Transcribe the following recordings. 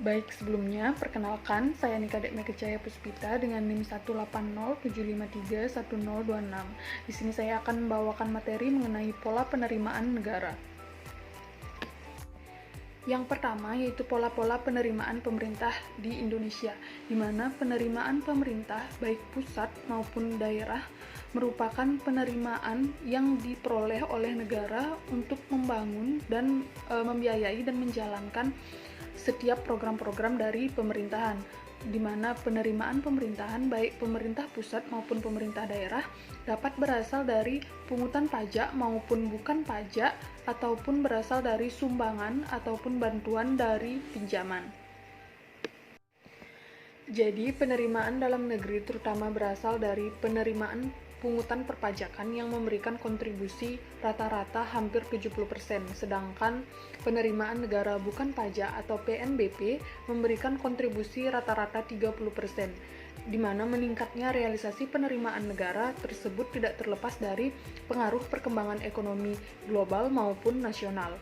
Baik, sebelumnya, perkenalkan, saya Nika Dekme Kecaya Puspita dengan NIM 18075311026. Di sini saya akan membawakan materi mengenai pola penerimaan negara. Yang pertama yaitu pola-pola penerimaan pemerintah di Indonesia, di mana penerimaan pemerintah baik pusat maupun daerah merupakan penerimaan yang diperoleh oleh negara untuk membangun dan membiayai dan menjalankan setiap program-program dari pemerintahan, di mana penerimaan pemerintahan baik pemerintah pusat maupun pemerintah daerah dapat berasal dari pungutan pajak maupun bukan pajak, ataupun berasal dari sumbangan ataupun bantuan dari pinjaman. Jadi, penerimaan dalam negeri terutama berasal dari penerimaan pungutan perpajakan yang memberikan kontribusi rata-rata hampir 70%, sedangkan penerimaan negara bukan pajak atau PNBP memberikan kontribusi rata-rata 30%, di mana meningkatnya realisasi penerimaan negara tersebut tidak terlepas dari pengaruh perkembangan ekonomi global maupun nasional.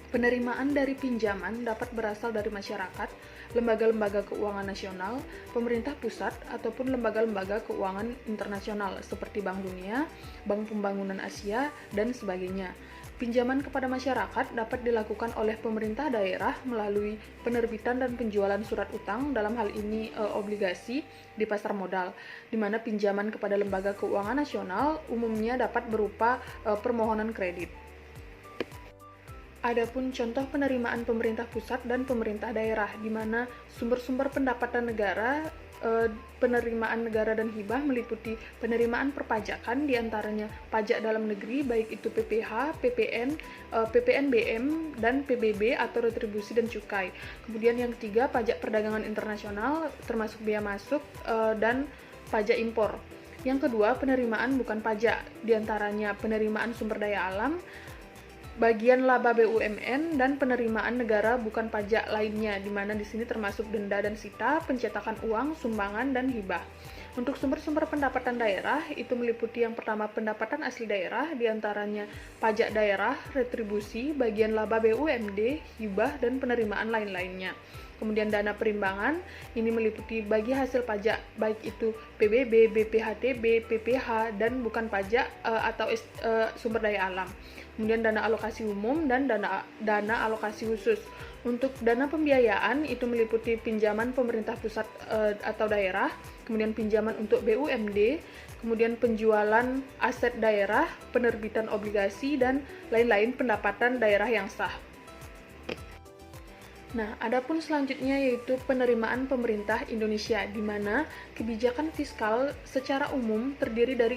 Penerimaan dari pinjaman dapat berasal dari masyarakat, lembaga-lembaga keuangan nasional, pemerintah pusat, ataupun lembaga-lembaga keuangan internasional seperti Bank Dunia, Bank Pembangunan Asia, dan sebagainya. Pinjaman kepada masyarakat dapat dilakukan oleh pemerintah daerah melalui penerbitan dan penjualan surat utang, dalam hal ini obligasi, di pasar modal, di mana pinjaman kepada lembaga keuangan nasional umumnya dapat berupa permohonan kredit. Adapun contoh penerimaan pemerintah pusat dan pemerintah daerah, di mana sumber-sumber pendapatan negara, penerimaan negara dan hibah meliputi penerimaan perpajakan, diantaranya pajak dalam negeri, baik itu PPh, PPN, PPNBM, dan PBB atau retribusi dan cukai. Kemudian yang ketiga, pajak perdagangan internasional, termasuk bea masuk, dan pajak impor. Yang kedua, penerimaan bukan pajak, diantaranya penerimaan sumber daya alam, bagian laba BUMN, dan penerimaan negara bukan pajak lainnya, di mana di sini termasuk denda dan sita, pencetakan uang, sumbangan, dan hibah. Untuk sumber-sumber pendapatan daerah, itu meliputi yang pertama pendapatan asli daerah, diantaranya pajak daerah, retribusi, bagian laba BUMD, hibah, dan penerimaan lain-lainnya. Kemudian dana perimbangan, ini meliputi bagi hasil pajak, baik itu PBB, BPHTB, PPh, dan bukan pajak atau sumber daya alam. Kemudian dana alokasi umum dan dana alokasi khusus. Untuk dana pembiayaan, itu meliputi pinjaman pemerintah pusat atau daerah, kemudian pinjaman untuk BUMD, kemudian penjualan aset daerah, penerbitan obligasi, dan lain-lain pendapatan daerah yang sah. Nah, adapun selanjutnya yaitu penerimaan pemerintah Indonesia, di mana kebijakan fiskal secara umum terdiri dari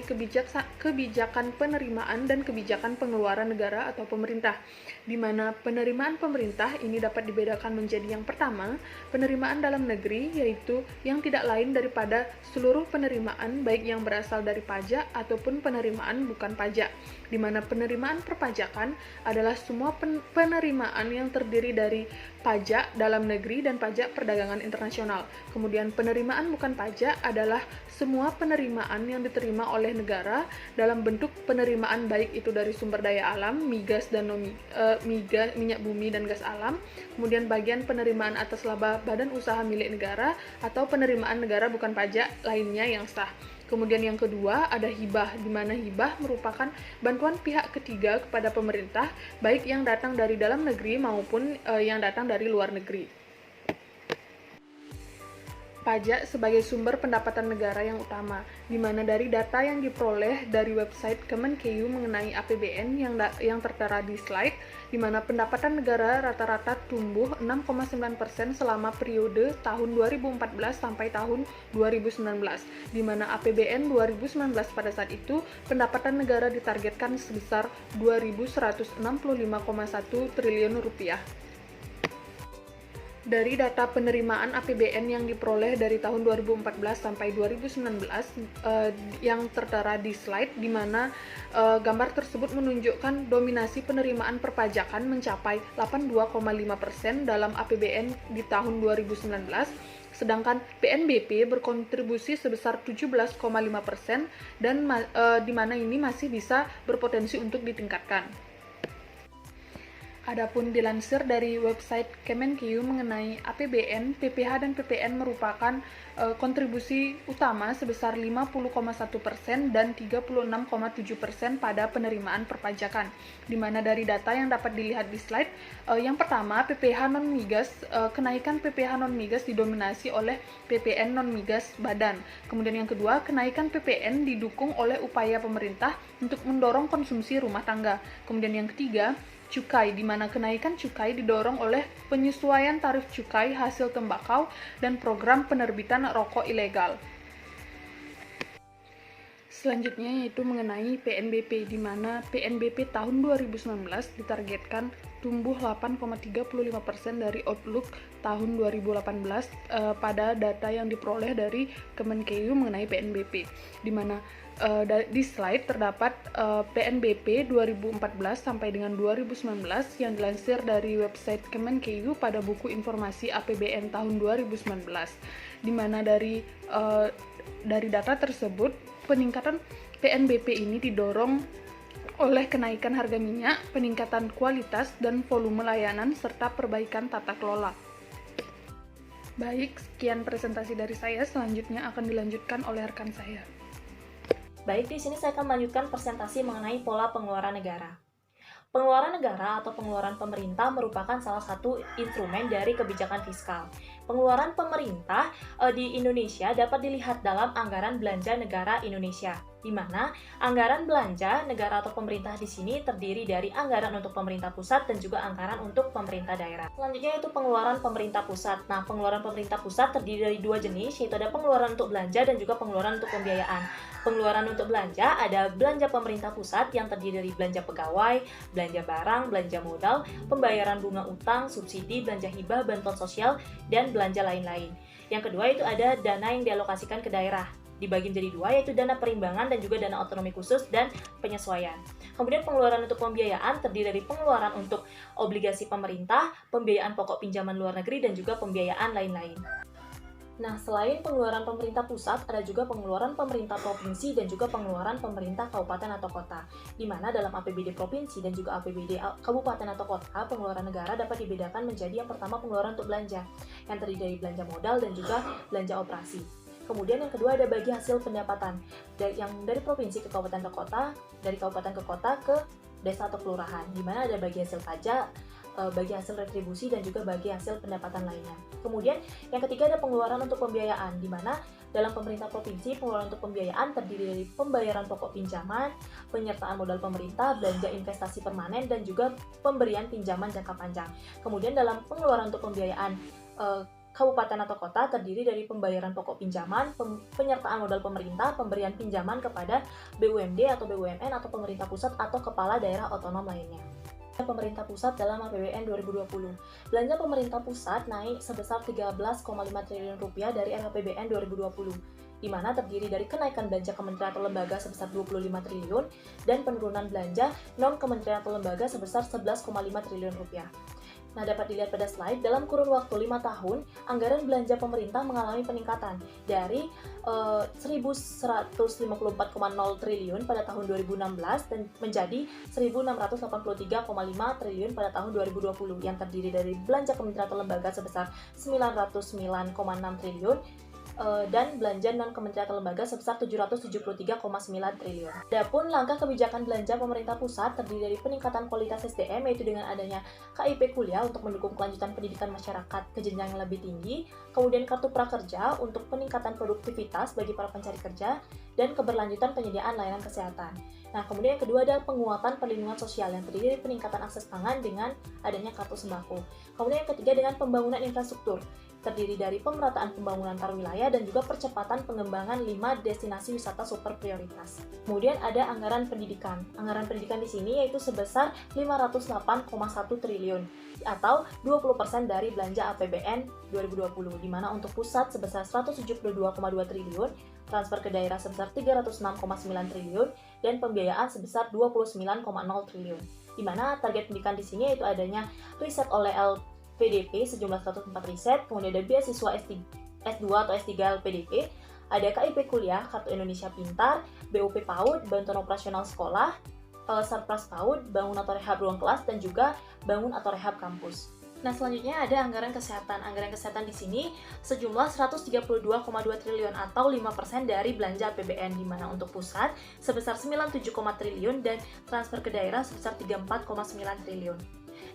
kebijakan penerimaan dan kebijakan pengeluaran negara atau pemerintah, di mana penerimaan pemerintah ini dapat dibedakan menjadi yang pertama, penerimaan dalam negeri, yaitu yang tidak lain daripada seluruh penerimaan baik yang berasal dari pajak ataupun penerimaan bukan pajak, di mana penerimaan perpajakan adalah semua penerimaan yang terdiri dari pajak dalam negeri dan pajak perdagangan internasional. Kemudian penerimaan bukan pajak adalah semua penerimaan yang diterima oleh negara dalam bentuk penerimaan baik itu dari sumber daya alam, migas dan minyak bumi dan gas alam, kemudian bagian penerimaan atas laba badan usaha milik negara atau penerimaan negara bukan pajak lainnya yang sah. Kemudian yang kedua ada hibah, di mana hibah merupakan bantuan pihak ketiga kepada pemerintah, baik yang datang dari dalam negeri maupun yang datang dari luar negeri. Pajak sebagai sumber pendapatan negara yang utama, di mana dari data yang diperoleh dari website Kemenkeu mengenai APBN yang tertera di slide, di mana pendapatan negara rata-rata tumbuh 6,9% selama periode tahun 2014 sampai tahun 2019, di mana APBN 2019 pada saat itu pendapatan negara ditargetkan sebesar 2.165,1 triliun rupiah. Dari data penerimaan APBN yang diperoleh dari tahun 2014 sampai 2019 yang tertera di slide, di mana gambar tersebut menunjukkan dominasi penerimaan perpajakan mencapai 82,5% dalam APBN di tahun 2019, sedangkan PNBP berkontribusi sebesar 17,5% dan di mana ini masih bisa berpotensi untuk ditingkatkan. Adapun dilansir dari website Kemenkeu mengenai APBN, PPH dan PPN merupakan kontribusi utama sebesar 50,1% dan 36,7% pada penerimaan perpajakan. Di mana dari data yang dapat dilihat di slide, yang pertama PPH non-migas, kenaikan PPH non-migas didominasi oleh PPN non-migas badan. Kemudian yang kedua, kenaikan PPN didukung oleh upaya pemerintah untuk mendorong konsumsi rumah tangga. Kemudian yang ketiga, cukai, di mana kenaikan cukai didorong oleh penyesuaian tarif cukai hasil tembakau dan program penerbitan rokok ilegal. Selanjutnya yaitu mengenai PNBP, di mana PNBP tahun 2019 ditargetkan tumbuh 8,35% dari outlook tahun 2018 pada data yang diperoleh dari Kemenkeu mengenai PNBP, di mana di slide terdapat PNBP 2014 sampai dengan 2019 yang dilansir dari website Kemenkeu pada buku informasi APBN tahun 2019, di mana dari data tersebut peningkatan PNBP ini didorong oleh kenaikan harga minyak, peningkatan kualitas dan volume layanan, serta perbaikan tata kelola. Baik, sekian presentasi dari saya. Selanjutnya akan dilanjutkan oleh rekan saya. Baik, di sini saya akan melanjutkan presentasi mengenai pola pengeluaran negara. Pengeluaran negara atau pengeluaran pemerintah merupakan salah satu instrumen dari kebijakan fiskal. Pengeluaran pemerintah di Indonesia dapat dilihat dalam anggaran belanja negara Indonesia, di mana anggaran belanja negara atau pemerintah di sini terdiri dari anggaran untuk pemerintah pusat dan juga anggaran untuk pemerintah daerah. Selanjutnya yaitu pengeluaran pemerintah pusat. Nah, pengeluaran pemerintah pusat terdiri dari dua jenis, yaitu ada pengeluaran untuk belanja dan juga pengeluaran untuk pembiayaan. Pengeluaran untuk belanja ada belanja pemerintah pusat yang terdiri dari belanja pegawai, belanja barang, belanja modal, pembayaran bunga utang, subsidi, belanja hibah, bantuan sosial, dan belanja lain-lain. Yang kedua itu ada dana yang dialokasikan ke daerah. Dibagi menjadi dua, yaitu dana perimbangan dan juga dana otonomi khusus dan penyesuaian. Kemudian pengeluaran untuk pembiayaan terdiri dari pengeluaran untuk obligasi pemerintah, pembiayaan pokok pinjaman luar negeri, dan juga pembiayaan lain-lain. Nah, selain pengeluaran pemerintah pusat, ada juga pengeluaran pemerintah provinsi dan juga pengeluaran pemerintah kabupaten atau kota. Di mana dalam APBD provinsi dan juga APBD kabupaten atau kota, pengeluaran negara dapat dibedakan menjadi yang pertama pengeluaran untuk belanja, yang terdiri dari belanja modal dan juga belanja operasi. Kemudian yang kedua ada bagi hasil pendapatan, yang dari provinsi ke kabupaten ke kota, dari kabupaten ke kota ke desa atau kelurahan, di mana ada bagi hasil pajak, bagi hasil retribusi dan juga bagi hasil pendapatan lainnya. Kemudian yang ketiga ada pengeluaran untuk pembiayaan, di mana dalam pemerintah provinsi pengeluaran untuk pembiayaan terdiri dari pembayaran pokok pinjaman, penyertaan modal pemerintah, belanja investasi permanen, dan juga pemberian pinjaman jangka panjang. Kemudian dalam pengeluaran untuk pembiayaan kabupaten atau kota terdiri dari pembayaran pokok pinjaman, penyertaan modal pemerintah, pemberian pinjaman kepada BUMD atau BUMN atau pemerintah pusat atau kepala daerah otonom lainnya. Pemerintah pusat dalam APBN 2020. Belanja pemerintah pusat naik sebesar 13,5 triliun rupiah dari RAPBN 2020, di mana terdiri dari kenaikan belanja kementerian atau lembaga sebesar 25 triliun dan penurunan belanja non-kementerian atau lembaga sebesar 11,5 triliun rupiah. Nah, dapat dilihat pada slide, dalam kurun waktu 5 tahun, anggaran belanja pemerintah mengalami peningkatan dari 1.154,0 triliun pada tahun 2016 dan menjadi 1.683,5 triliun pada tahun 2020, yang terdiri dari belanja kementerian atau lembaga sebesar 909,6 triliun dan belanja non-kementerian atau lembaga sebesar 773,9 triliun. Adapun langkah kebijakan belanja pemerintah pusat terdiri dari peningkatan kualitas SDM, yaitu dengan adanya KIP kuliah untuk mendukung kelanjutan pendidikan masyarakat ke jenjang yang lebih tinggi, kemudian kartu prakerja untuk peningkatan produktivitas bagi para pencari kerja, dan keberlanjutan penyediaan layanan kesehatan. Nah, kemudian yang kedua ada penguatan perlindungan sosial yang terdiri dari peningkatan akses pangan dengan adanya kartu sembako. Kemudian yang ketiga dengan pembangunan infrastruktur, terdiri dari pemerataan pembangunan antar wilayah dan juga percepatan pengembangan 5 destinasi wisata super prioritas. Kemudian ada anggaran pendidikan. Anggaran pendidikan di sini yaitu sebesar 508,1 triliun atau 20% dari belanja APBN 2020, di mana untuk pusat sebesar 172,2 triliun, transfer ke daerah sebesar 306,9 triliun, dan pembiayaan sebesar 29,0 triliun. Di mana target pendidikan di sini yaitu adanya riset oleh LPDP sejumlah 104 riset, kemudian ada beasiswa S2 atau S3 LPDP, ada KIP kuliah, Kartu Indonesia Pintar, BUP PAUD, bantuan operasional sekolah, surplus PAUD, bangun atau rehab ruang kelas, dan juga bangun atau rehab kampus. Nah, selanjutnya ada anggaran kesehatan. Anggaran kesehatan di sini sejumlah 132,2 triliun atau 5% dari belanja APBN, di mana untuk pusat sebesar 97, triliun dan transfer ke daerah sebesar 34,9 triliun.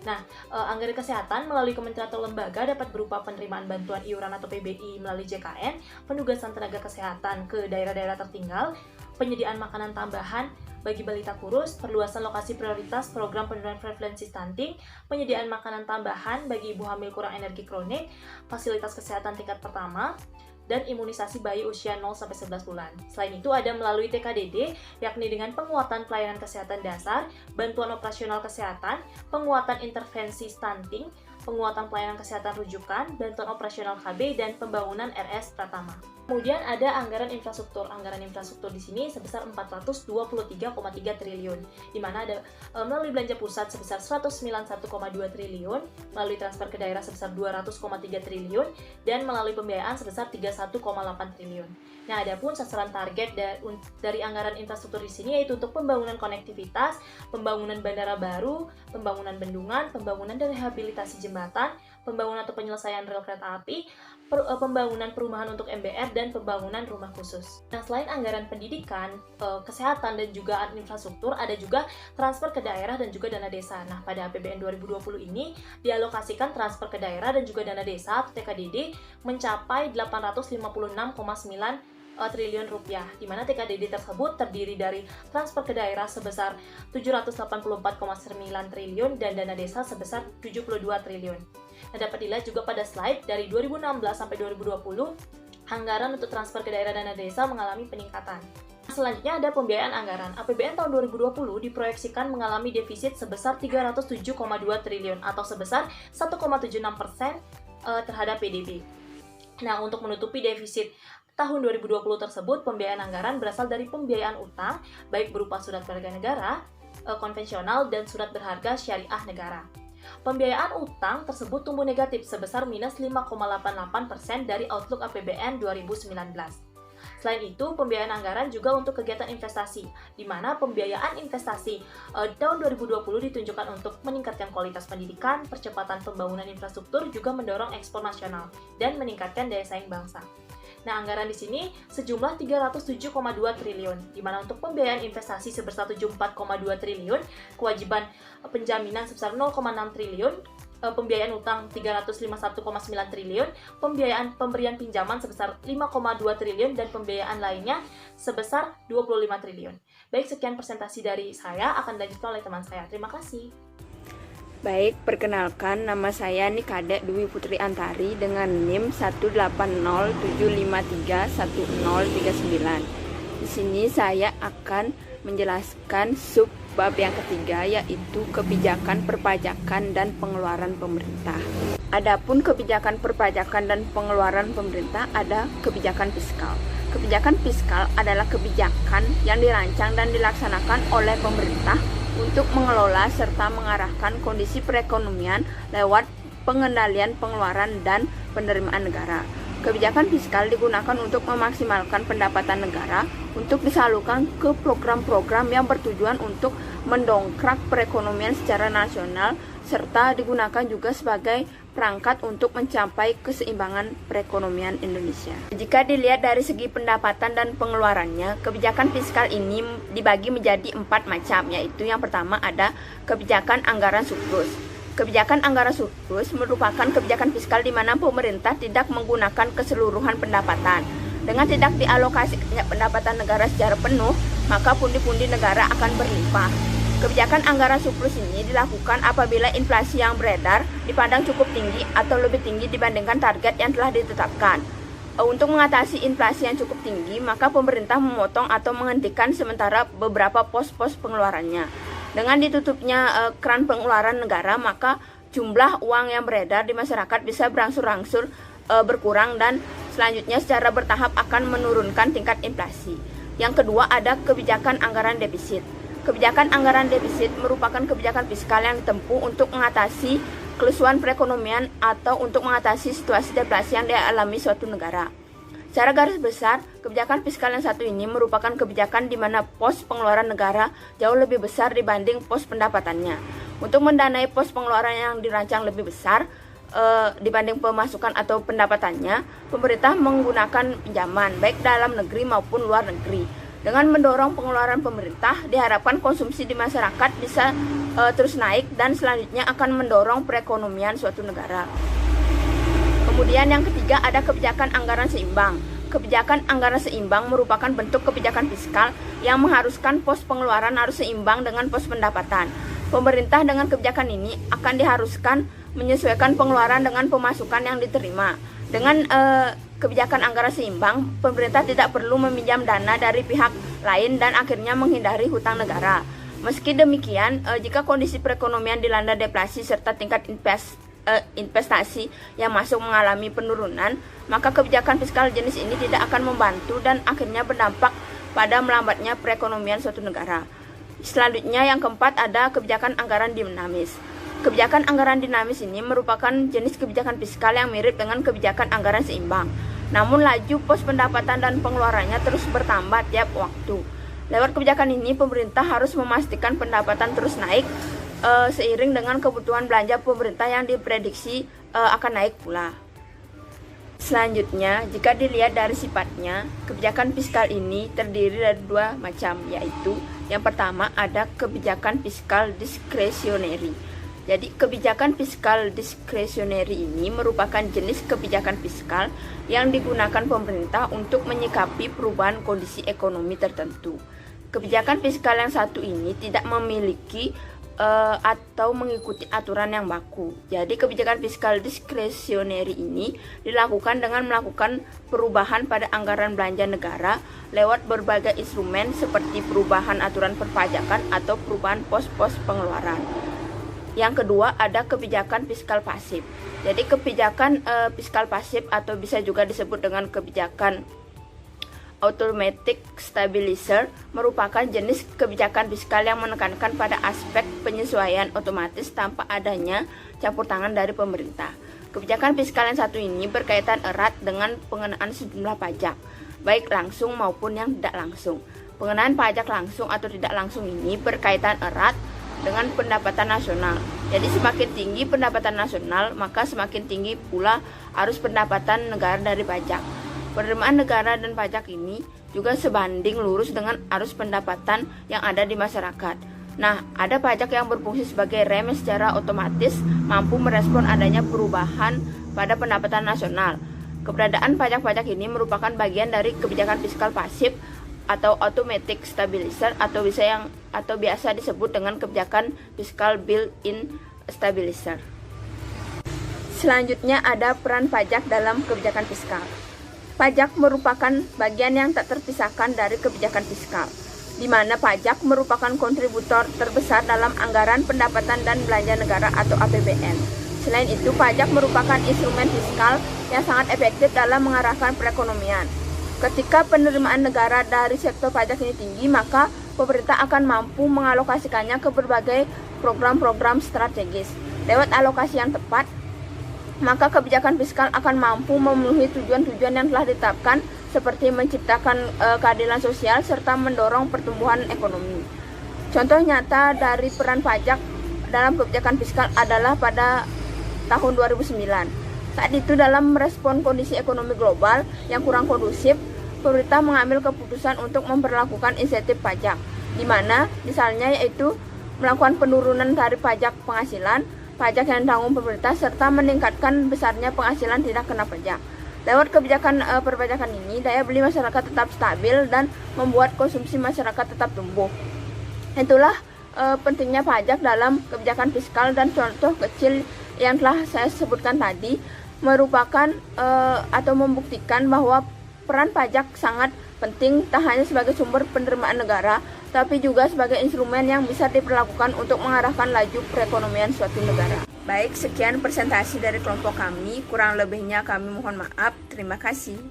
Nah, anggaran kesehatan melalui kementerian atau lembaga dapat berupa penerimaan bantuan iuran atau PBI melalui JKN, penugasan tenaga kesehatan ke daerah-daerah tertinggal, penyediaan makanan tambahan bagi balita kurus, perluasan lokasi prioritas program penurunan prevalensi stunting, penyediaan makanan tambahan bagi ibu hamil kurang energi kronik, fasilitas kesehatan tingkat pertama, dan imunisasi bayi usia 0-11 bulan. Selain itu ada melalui TKDD, yakni dengan penguatan pelayanan kesehatan dasar, bantuan operasional kesehatan, penguatan intervensi stunting, penguatan pelayanan kesehatan rujukan, bantuan operasional KB, dan pembangunan RS Pratama. Kemudian ada anggaran infrastruktur. Anggaran infrastruktur di sini sebesar 423,3 triliun, di mana ada melalui belanja pusat sebesar 191,2 triliun, melalui transfer ke daerah sebesar 200,3 triliun, dan melalui pembiayaan sebesar 31,8 triliun. Nah, adapun sasaran target dari anggaran infrastruktur di sini yaitu untuk pembangunan konektivitas, pembangunan bandara baru, pembangunan bendungan, pembangunan dan rehabilitasi jembatan, pembangunan atau penyelesaian rel kereta api, pembangunan perumahan untuk MBR, dan pembangunan rumah khusus. Nah, selain anggaran pendidikan, kesehatan, dan juga infrastruktur, ada juga transfer ke daerah dan juga dana desa. Nah, pada APBN 2020 ini dialokasikan transfer ke daerah dan juga dana desa atau TKDD mencapai 856,9 triliun rupiah, di mana TKDD tersebut terdiri dari transfer ke daerah sebesar 784,9 triliun dan dana desa sebesar 72 triliun. Nah, dapat dilihat juga pada slide dari 2016 sampai 2020, anggaran untuk transfer ke daerah dana desa mengalami peningkatan. Selanjutnya ada pembiayaan anggaran. APBN tahun 2020 diproyeksikan mengalami defisit sebesar 307,2 triliun atau sebesar 1,76% terhadap PDB. Nah, untuk menutupi defisit tahun 2020 tersebut, pembiayaan anggaran berasal dari pembiayaan utang, baik berupa surat berharga negara, konvensional, dan surat berharga syariah negara. Pembiayaan utang tersebut tumbuh negatif sebesar minus 5,88% dari outlook APBN 2019. Selain itu, pembiayaan anggaran juga untuk kegiatan investasi, di mana pembiayaan investasi tahun 2020 ditunjukkan untuk meningkatkan kualitas pendidikan, percepatan pembangunan infrastruktur, juga mendorong ekspor nasional, dan meningkatkan daya saing bangsa. Nah, anggaran di sini sejumlah 307,2 triliun, di mana untuk pembiayaan investasi sebesar 74,2 triliun, kewajiban penjaminan sebesar 0,6 triliun, pembiayaan utang 351,9 triliun, pembiayaan pemberian pinjaman sebesar 5,2 triliun, dan pembiayaan lainnya sebesar 25 triliun. Baik, sekian presentasi dari saya, akan dilanjutkan oleh teman saya. Terima kasih. Baik, perkenalkan, nama saya Nikade Dwi Putri Antari dengan NIM 18075310039. Di sini saya akan menjelaskan sub bab yang ketiga, yaitu kebijakan perpajakan dan pengeluaran pemerintah. Adapun kebijakan perpajakan dan pengeluaran pemerintah ada kebijakan fiskal. Kebijakan fiskal adalah kebijakan yang dirancang dan dilaksanakan oleh pemerintah untuk mengelola serta mengarahkan kondisi perekonomian lewat pengendalian pengeluaran dan penerimaan negara. Kebijakan fiskal digunakan untuk memaksimalkan pendapatan negara untuk disalurkan ke program-program yang bertujuan untuk mendongkrak perekonomian secara nasional, serta digunakan juga sebagai perangkat untuk mencapai keseimbangan perekonomian Indonesia. Jika dilihat dari segi pendapatan dan pengeluarannya, kebijakan fiskal ini dibagi menjadi 4 macam, yaitu yang pertama ada kebijakan anggaran surplus. Kebijakan anggaran surplus merupakan kebijakan fiskal di mana pemerintah tidak menggunakan keseluruhan pendapatan. Dengan tidak dialokasikannya pendapatan negara secara penuh, maka pundi-pundi negara akan berlimpah. Kebijakan anggaran surplus ini dilakukan apabila inflasi yang beredar dipandang cukup tinggi atau lebih tinggi dibandingkan target yang telah ditetapkan. Untuk mengatasi inflasi yang cukup tinggi, maka pemerintah memotong atau menghentikan sementara beberapa pos-pos pengeluarannya. Dengan ditutupnya keran pengeluaran negara, maka jumlah uang yang beredar di masyarakat bisa berangsur-angsur berkurang dan selanjutnya secara bertahap akan menurunkan tingkat inflasi. Yang kedua ada kebijakan anggaran defisit. Kebijakan anggaran defisit merupakan kebijakan fiskal yang ditempuh untuk mengatasi kelesuan perekonomian atau untuk mengatasi situasi deflasi yang dialami suatu negara. Secara garis besar, kebijakan fiskal yang satu ini merupakan kebijakan di mana pos pengeluaran negara jauh lebih besar dibanding pos pendapatannya. Untuk mendanai pos pengeluaran yang dirancang lebih besar dibanding pemasukan atau pendapatannya, pemerintah menggunakan pinjaman baik dalam negeri maupun luar negeri. Dengan mendorong pengeluaran pemerintah, diharapkan konsumsi di masyarakat bisa terus naik dan selanjutnya akan mendorong perekonomian suatu negara. Kemudian yang ketiga ada kebijakan anggaran seimbang. Kebijakan anggaran seimbang merupakan bentuk kebijakan fiskal yang mengharuskan pos pengeluaran harus seimbang dengan pos pendapatan. Pemerintah dengan kebijakan ini akan diharuskan menyesuaikan pengeluaran dengan pemasukan yang diterima. Dengan kebijakan anggaran seimbang, pemerintah tidak perlu meminjam dana dari pihak lain dan akhirnya menghindari hutang negara. Meski demikian, jika kondisi perekonomian dilanda deflasi serta tingkat investasi yang masuk mengalami penurunan, maka kebijakan fiskal jenis ini tidak akan membantu dan akhirnya berdampak pada melambatnya perekonomian suatu negara. Selanjutnya yang keempat ada kebijakan anggaran dinamis. Kebijakan anggaran dinamis ini merupakan jenis kebijakan fiskal yang mirip dengan kebijakan anggaran seimbang. Namun laju pos pendapatan dan pengeluarannya terus bertambah tiap waktu. Lewat kebijakan ini pemerintah harus memastikan pendapatan terus naik seiring dengan kebutuhan belanja pemerintah yang diprediksi akan naik pula. Selanjutnya, jika dilihat dari sifatnya, kebijakan fiskal ini terdiri dari dua macam, yaitu yang pertama ada kebijakan fiskal diskresioneri. Jadi, kebijakan fiskal diskresioneri ini merupakan jenis kebijakan fiskal yang digunakan pemerintah untuk menyikapi perubahan kondisi ekonomi tertentu. Kebijakan fiskal yang satu ini tidak memiliki atau mengikuti aturan yang baku. Jadi kebijakan fiskal diskresioneri ini dilakukan dengan melakukan perubahan pada anggaran belanja negara lewat berbagai instrumen seperti perubahan aturan perpajakan atau perubahan pos-pos pengeluaran. Yang kedua ada kebijakan fiskal pasif. Jadi kebijakan fiskal pasif atau bisa juga disebut dengan kebijakan automatic stabilizer merupakan jenis kebijakan fiskal yang menekankan pada aspek penyesuaian otomatis tanpa adanya campur tangan dari pemerintah. Kebijakan fiskal yang satu ini berkaitan erat dengan pengenaan sejumlah pajak, baik langsung maupun yang tidak langsung. Pengenaan pajak langsung atau tidak langsung ini berkaitan erat dengan pendapatan nasional. Jadi semakin tinggi pendapatan nasional, maka semakin tinggi pula arus pendapatan negara dari pajak. Penerimaan negara dan pajak ini juga sebanding lurus dengan arus pendapatan yang ada di masyarakat. Nah, ada pajak yang berfungsi sebagai rem secara otomatis mampu merespon adanya perubahan pada pendapatan nasional. Keberadaan pajak-pajak ini merupakan bagian dari kebijakan fiskal pasif atau automatic stabilizer atau biasa disebut dengan kebijakan fiskal built-in stabilizer. Selanjutnya ada peran pajak dalam kebijakan fiskal. Pajak merupakan bagian yang tak terpisahkan dari kebijakan fiskal, di mana pajak merupakan kontributor terbesar dalam anggaran pendapatan dan belanja negara atau APBN. Selain itu, pajak merupakan instrumen fiskal yang sangat efektif dalam mengarahkan perekonomian. Ketika penerimaan negara dari sektor pajak ini tinggi, maka pemerintah akan mampu mengalokasikannya ke berbagai program-program strategis. Lewat alokasi yang tepat, maka kebijakan fiskal akan mampu memenuhi tujuan-tujuan yang telah ditetapkan seperti menciptakan keadilan sosial serta mendorong pertumbuhan ekonomi. Contoh nyata dari peran pajak dalam kebijakan fiskal adalah pada tahun 2009. Saat itu dalam merespon kondisi ekonomi global yang kurang kondusif, pemerintah mengambil keputusan untuk memperlakukan insentif pajak, di mana misalnya yaitu melakukan penurunan tarif pajak penghasilan, pajak yang ditanggung pemerintah, serta meningkatkan besarnya penghasilan tidak kena pajak. Lewat kebijakan perpajakan ini, daya beli masyarakat tetap stabil dan membuat konsumsi masyarakat tetap tumbuh. Itulah pentingnya pajak dalam kebijakan fiskal, dan contoh kecil yang telah saya sebutkan tadi merupakan atau membuktikan bahwa peran pajak sangat penting tak hanya sebagai sumber penerimaan negara, tapi juga sebagai instrumen yang bisa diperlakukan untuk mengarahkan laju perekonomian suatu negara. Baik, sekian presentasi dari kelompok kami. Kurang lebihnya kami mohon maaf. Terima kasih.